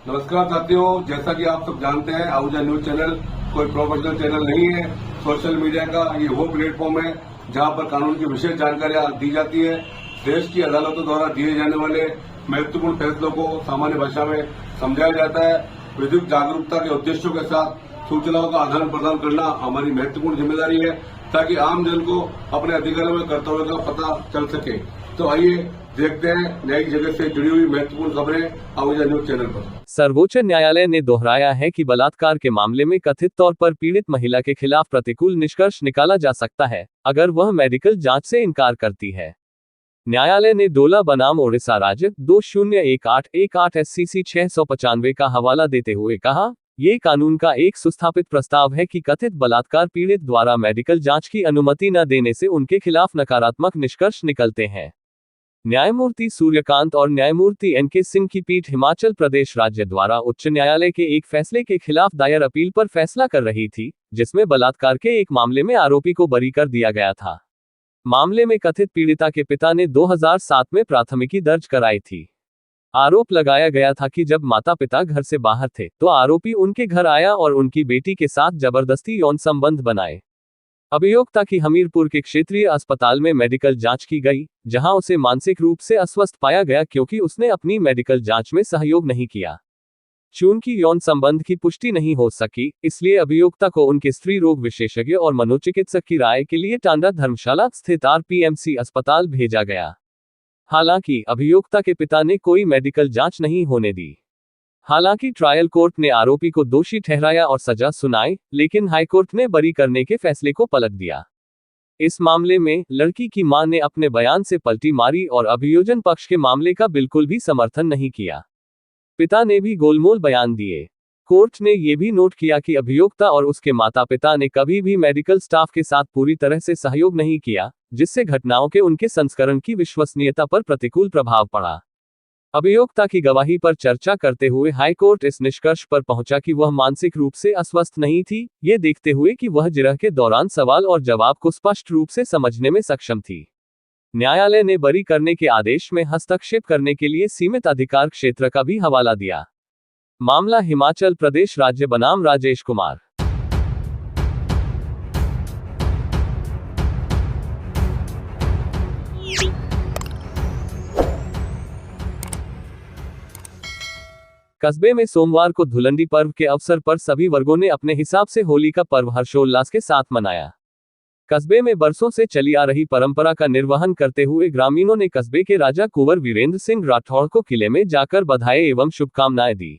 नमस्कार साथियों, जैसा कि आप सब जानते हैं आहूजा न्यूज चैनल कोई प्रोफेशनल चैनल नहीं है। सोशल मीडिया का ये वो प्लेटफॉर्म है जहां पर कानून की विशेष जानकारियां दी जाती है। देश की अदालतों द्वारा दिए जाने वाले महत्वपूर्ण फैसलों को सामान्य भाषा में समझाया जाता है। विधिक जागरूकता के उद्देश्यों के साथ सूचनाओं का आदान प्रदान करना हमारी महत्वपूर्ण जिम्मेदारी है ताकि आम जन को अपने अधिकारों व कर्तव्यों का पता चल सके। तो आइए देखते हैं नई जगह से जुड़ी हुई महत्वपूर्ण खबरें आहूजा न्यूज चैनल पर। सर्वोच्च न्यायालय ने दोहराया है कि बलात्कार के मामले में कथित तौर पर पीड़ित महिला के खिलाफ प्रतिकूल निष्कर्ष निकाला जा सकता है अगर वह मेडिकल जांच से इनकार करती है। न्यायालय ने डोला बनाम ओडिशा राज्य 201818 SCC 695 का हवाला देते हुए कहा, ये कानून का एक सुस्थापित प्रस्ताव है कि कथित बलात्कार पीड़ित द्वारा मेडिकल जांच की अनुमति न देने से उनके खिलाफ नकारात्मक निष्कर्ष निकलते हैं। न्यायमूर्ति सूर्यकांत और न्यायमूर्ति NK सिंह की पीठ हिमाचल प्रदेश राज्य द्वारा उच्च न्यायालय के एक फैसले के खिलाफ दायर अपील पर फैसला कर रही थी, जिसमें बलात्कार के एक मामले में आरोपी को बरी कर दिया गया था। मामले में कथित पीड़िता के पिता ने 2007 में प्राथमिकी दर्ज कराई थी। आरोप लगाया गया था कि जब माता पिता घर से बाहर थे तो आरोपी उनके घर आया और उनकी बेटी के साथ जबरदस्ती यौन संबंध बनाए। अभियोक्ता की हमीरपुर के क्षेत्रीय अस्पताल में मेडिकल जांच की गई, जहां उसे मानसिक रूप से अस्वस्थ पाया गया क्योंकि उसने अपनी मेडिकल जांच में सहयोग नहीं किया। चूंकि यौन संबंध की पुष्टि नहीं हो सकी, इसलिए अभियोक्ता को उनके स्त्री रोग विशेषज्ञ और मनोचिकित्सक की राय के लिए टांडा धर्मशाला स्थित RPMC अस्पताल भेजा गया। हालांकि अभियोक्ता के पिता ने कोई मेडिकल जांच नहीं होने दी। हालांकि ट्रायल कोर्ट ने आरोपी को दोषी ठहराया और सजा सुनाई, लेकिन हाईकोर्ट ने बरी करने के फैसले को पलट दिया। इस मामले में लड़की की मां ने अपने बयान से पलटी मारी और अभियोजन पक्ष के मामले का बिल्कुल भी समर्थन नहीं किया। पिता ने भी गोलमोल बयान दिए। कोर्ट ने यह भी नोट किया कि अभियोक्ता और उसके माता पिता ने कभी भी मेडिकल स्टाफ के साथ पूरी तरह से सहयोग नहीं किया, जिससे घटनाओं के उनके संस्करण की विश्वसनीयता पर प्रतिकूल प्रभाव पड़ा। अभियोक्ता की गवाही पर चर्चा करते हुए हाईकोर्ट इस निष्कर्ष पर पहुंचा कि वह मानसिक रूप से अस्वस्थ नहीं थी, ये देखते हुए कि वह जिरह के दौरान सवाल और जवाब को स्पष्ट रूप से समझने में सक्षम थी। न्यायालय ने बरी करने के आदेश में हस्तक्षेप करने के लिए सीमित अधिकार क्षेत्र का भी हवाला दिया। मामला हिमाचल प्रदेश राज्य बनाम राजेश कुमार। कस्बे में सोमवार को धुलंडी पर्व के अवसर पर सभी वर्गों ने अपने हिसाब से होली का पर्व हर्षोल्लास के साथ मनाया। कस्बे में बरसों से चली आ रही परंपरा का निर्वहन करते हुए ग्रामीणों ने कस्बे के राजा कुंवर वीरेंद्र सिंह राठौड़ को किले में जाकर बधाई एवं शुभकामनाएं दी।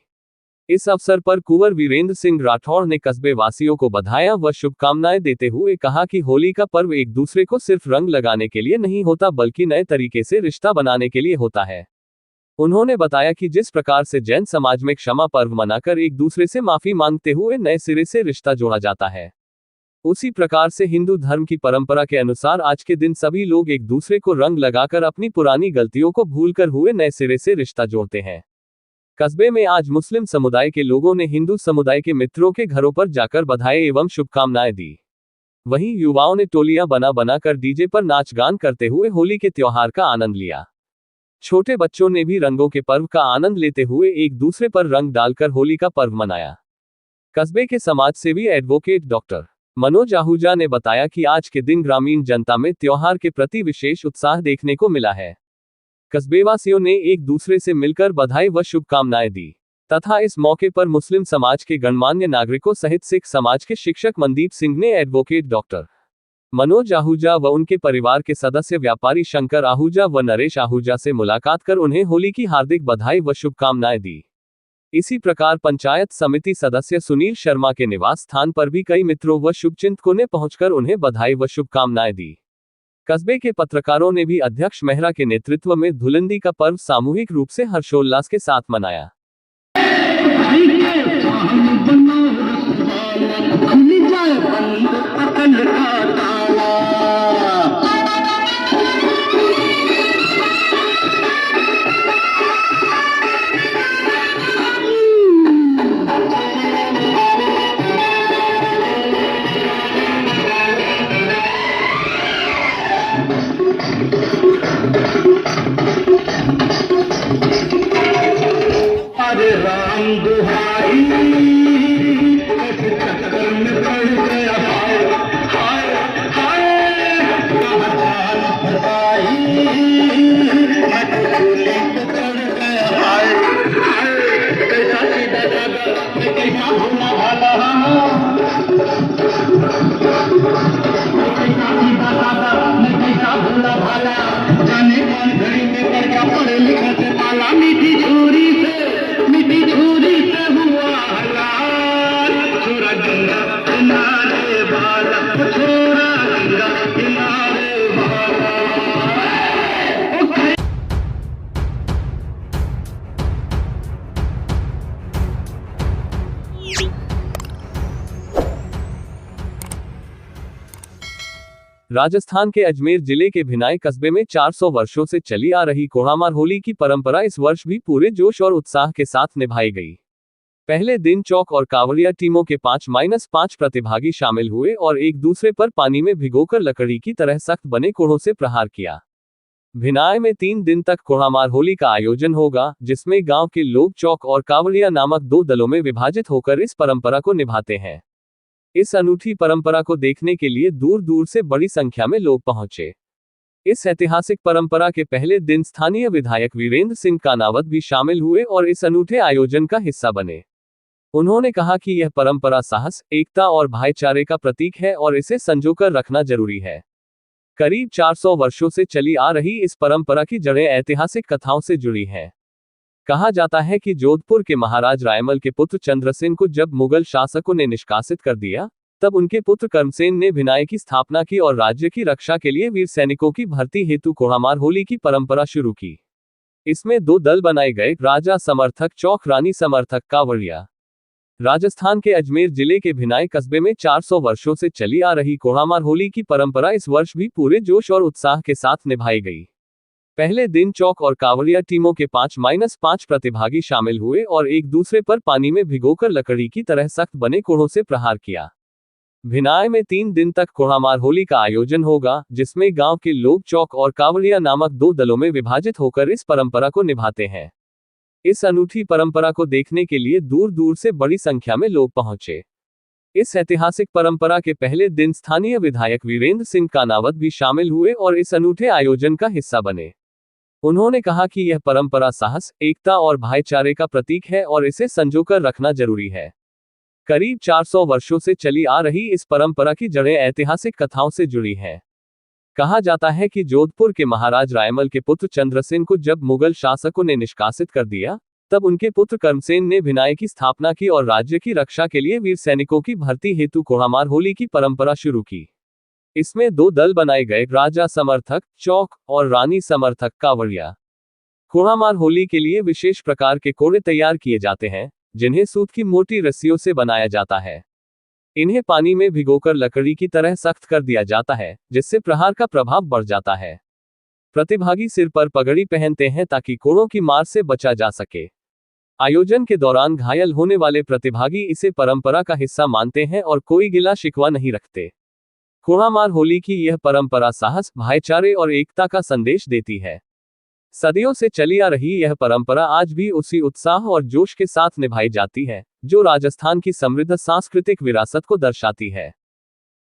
इस अवसर पर कुंवर वीरेंद्र सिंह राठौड़ ने कस्बे वासियों को बधाइयां व शुभकामनाएं देते हुए कहा कि होली का पर्व एक दूसरे को सिर्फ रंग लगाने के लिए नहीं होता बल्कि नए तरीके से रिश्ता बनाने के लिए होता है। उन्होंने बताया कि जिस प्रकार से जैन समाज में क्षमा पर्व मनाकर एक दूसरे से माफी मांगते हुए नए सिरे से रिश्ता जोड़ा जाता है, उसी प्रकार से हिंदू धर्म की परंपरा के अनुसार आज के दिन सभी लोग एक दूसरे को रंग लगाकर अपनी पुरानी गलतियों को भूलकर हुए नए सिरे से रिश्ता जोड़ते हैं। कस्बे में आज मुस्लिम समुदाय के लोगों ने हिंदू समुदाय के मित्रों के घरों पर जाकर बधाई एवं शुभकामनाएं दी। वहीं युवाओं ने टोलियां बनाकर डीजे पर नाच गान करते हुए होली के त्योहार का आनंद लिया। छोटे बच्चों ने भी रंगों के पर्व का आनंद लेते हुए एक दूसरे पर रंग डालकर होली का पर्व मनाया। कस्बे के समाज सेवी एडवोकेट डॉक्टर मनोज आहूजा ने बताया कि आज के दिन ग्रामीण जनता में त्योहार के प्रति विशेष उत्साह देखने को मिला है। कस्बेवासियों ने एक दूसरे से मिलकर बधाई व शुभकामनाएं दी तथा इस मौके पर मुस्लिम समाज के गणमान्य नागरिकों सहित सिख समाज के शिक्षक मनदीप सिंह ने एडवोकेट डॉक्टर मनोज आहूजा व उनके परिवार के सदस्य व्यापारी शंकर आहूजा व नरेश आहूजा से मुलाकात कर उन्हें होली की हार्दिक बधाई व शुभकामनाएं दी। इसी प्रकार पंचायत समिति सदस्य सुनील शर्मा के निवास स्थान पर भी कई मित्रों व शुभचिंतकों ने पहुंचकर उन्हें बधाई व शुभकामनाएं दी। कस्बे के पत्रकारों ने भी अध्यक्ष मेहरा के नेतृत्व में धुलंडी का पर्व सामूहिक रूप से हर्षोल्लास के साथ मनाया। हरे राम राम दुहाई, कैसे चक्कर में पड़ गया हाय हाय हाय, कहाँ जान फसाई, मैं तो झूले में पड़ गया हाय हाय, कैसा सीधा साधा मैं कैसा भोला भाला, सीधा साधा मैं कैसा भोला भाला, जाने कौन घड़ी में पड़ गया पढ़े लिखे से पाला, मीठी छुरी से हुआ हलाल, छोरा गंगा किनारे वाला, छोरा गंगा किनारे वाला। राजस्थान के अजमेर जिले के भिनाई कस्बे में 400 वर्षों से चली आ रही कोड़ामार होली की परंपरा इस वर्ष भी पूरे जोश और उत्साह के साथ निभाई गई। पहले दिन चौक और कांवड़िया टीमों के 5-5 प्रतिभागी शामिल हुए और एक दूसरे पर पानी में भिगोकर लकड़ी की तरह सख्त बने कोड़ों से प्रहार किया। भिनाई में 3 दिन तक कोड़ामार होली का आयोजन होगा, जिसमें गांव के लोग चौक और कांवड़िया नामक 2 दलों में विभाजित होकर इस परंपरा को निभाते हैं। इस अनूठी परंपरा को देखने के लिए दूर दूर से बड़ी संख्या में लोग पहुंचे। इस ऐतिहासिक परंपरा के पहले दिन स्थानीय विधायक वीरेंद्र सिंह कानावत भी शामिल हुए और इस अनूठे आयोजन का हिस्सा बने। उन्होंने कहा कि यह परंपरा साहस, एकता और भाईचारे का प्रतीक है और इसे संजोकर रखना जरूरी है। करीब 400 वर्षों से चली आ रही इस परंपरा की जड़ें ऐतिहासिक कथाओं से जुड़ी हैं। कहा जाता है कि जोधपुर के महाराज रायमल के पुत्र चंद्रसेन को जब मुगल शासकों ने निष्कासित कर दिया, तब उनके पुत्र कर्मसेन ने भिनाई की स्थापना की और राज्य की रक्षा के लिए वीर सैनिकों की भर्ती हेतु कोड़ामार होली की परंपरा शुरू की। इसमें 2 दल बनाए गए, राजा समर्थक चौक, रानी समर्थक कांवड़िया। राजस्थान के अजमेर जिले के भिनाई कस्बे में 400 वर्षों से चली आ रही कोड़ामार होली की परंपरा इस वर्ष भी पूरे जोश और उत्साह के साथ निभाई गई। पहले दिन चौक और कांवड़िया टीमों के 5-5 प्रतिभागी शामिल हुए और एक दूसरे पर पानी में भिगोकर लकड़ी की तरह सख्त बने कोड़ों से प्रहार किया। भिनाई में 3 दिन तक कोड़ामार होली का आयोजन होगा, जिसमें गांव के लोग चौक और कांवड़िया नामक 2 दलों में विभाजित होकर इस परंपरा को निभाते हैं। इस अनूठी परंपरा को देखने के लिए दूर दूर से बड़ी संख्या में लोग पहुंचे। इस ऐतिहासिक परंपरा के पहले दिन स्थानीय विधायक वीरेंद्र सिंह कानावत भी शामिल हुए और इस अनूठे आयोजन का हिस्सा बने। उन्होंने कहा कि यह परंपरा साहस, एकता और भाईचारे का प्रतीक है और इसे संजोकर रखना जरूरी है। करीब 400 वर्षों से चली आ रही इस परंपरा की जड़ें ऐतिहासिक कथाओं से जुड़ी हैं। कहा जाता है कि जोधपुर के महाराज रायमल के पुत्र चंद्रसेन को जब मुगल शासकों ने निष्कासित कर दिया, तब उनके पुत्र कर्मसेन ने भिनाई की स्थापना की और राज्य की रक्षा के लिए वीर सैनिकों की भर्ती हेतु कोड़ामार होली की परंपरा शुरू की। इसमें 2 दल बनाए गए, राजा समर्थक चौक और रानी समर्थक कांवड़िया। कोड़ामार होली के लिए विशेष प्रकार के कोड़े तैयार किए जाते हैं, जिन्हें सूत की मोटी रस्सियों से बनाया जाता है। इन्हें पानी में भिगोकर लकड़ी की तरह सख्त कर दिया जाता है, जिससे प्रहार का प्रभाव बढ़ जाता है। प्रतिभागी सिर पर पगड़ी पहनते हैं ताकि कोड़ों की मार से बचा जा सके। आयोजन के दौरान घायल होने वाले प्रतिभागी इसे परंपरा का हिस्सा मानते हैं और कोई गिला शिकवा नहीं रखते। कोड़ामार होली की यह परंपरा साहस, भाईचारे और एकता का संदेश देती है। सदियों से चली आ रही यह परंपरा आज भी उसी उत्साह और जोश के साथ निभाई जाती है, जो राजस्थान की समृद्ध सांस्कृतिक विरासत को दर्शाती है।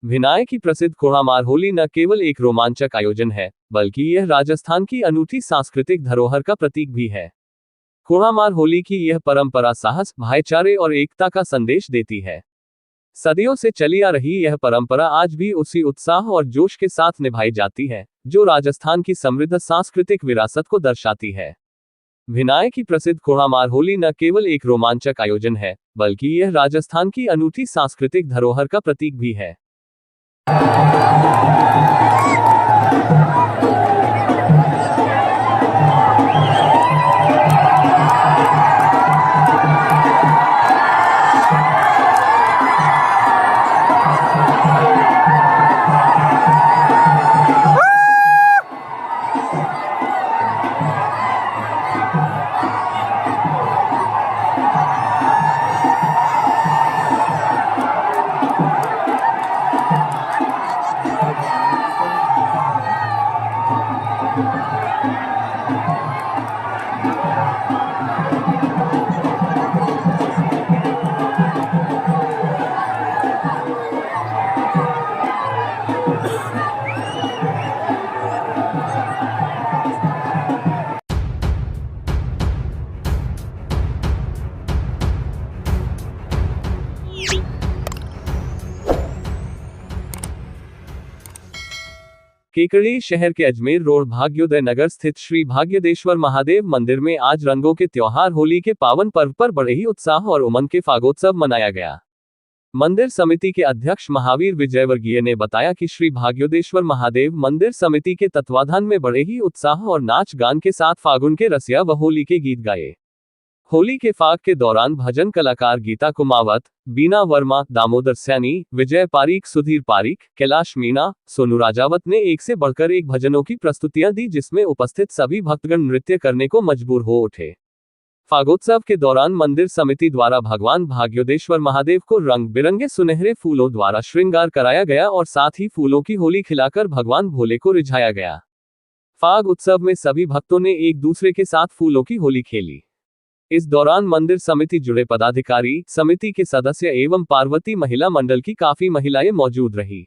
भिनाई की प्रसिद्ध कोड़ामार होली न केवल एक रोमांचक आयोजन है, बल्कि यह राजस्थान की अनूठी सांस्कृतिक धरोहर का प्रतीक भी है। कोड़ामार होली की यह परंपरा साहस, भाईचारे और एकता का संदेश देती है। सदियों से चली आ रही यह परंपरा आज भी उसी उत्साह और जोश के साथ निभाई जाती है, जो राजस्थान की समृद्ध सांस्कृतिक विरासत को दर्शाती है। भिनाई की प्रसिद्ध कोड़ामार होली न केवल एक रोमांचक आयोजन है, बल्कि यह राजस्थान की अनूठी सांस्कृतिक धरोहर का प्रतीक भी है। केकड़ी शहर के अजमेर रोड भाग्योदय नगर स्थित श्री भाग्यदेश्वर महादेव मंदिर में आज रंगों के त्योहार होली के पावन पर्व पर बड़े ही उत्साह और उमंग के फागोत्सव मनाया गया। मंदिर समिति के अध्यक्ष महावीर विजयवर्गीय ने बताया कि श्री भाग्योदेश्वर महादेव मंदिर समिति के तत्वाधान में बड़े ही उत्साह और नाच गान के साथ फागुन के रसिया व होली के गीत गाए। होली के फाग के दौरान भजन कलाकार गीता कुमावत, बीना वर्मा, दामोदर सैनी, विजय पारीक, सुधीर पारीक, कैलाश मीणा, सोनू राजावत ने एक से बढ़कर एक भजनों की प्रस्तुतियां दी, जिसमें उपस्थित सभी भक्तगण नृत्य करने को मजबूर हो उठे। फागोत्सव के दौरान मंदिर समिति द्वारा भगवान भाग्योदेश्वर महादेव को रंग बिरंगे सुनहरे फूलों द्वारा श्रृंगार कराया गया और साथ ही फूलों की होली खिलाकर भगवान भोले को रिझाया गया। फाग उत्सव में सभी भक्तों ने एक दूसरे के साथ फूलों की होली खेली। इस दौरान मंदिर समिति जुड़े पदाधिकारी, समिति के सदस्य एवं पार्वती महिला मंडल की काफी महिलाएं मौजूद रही।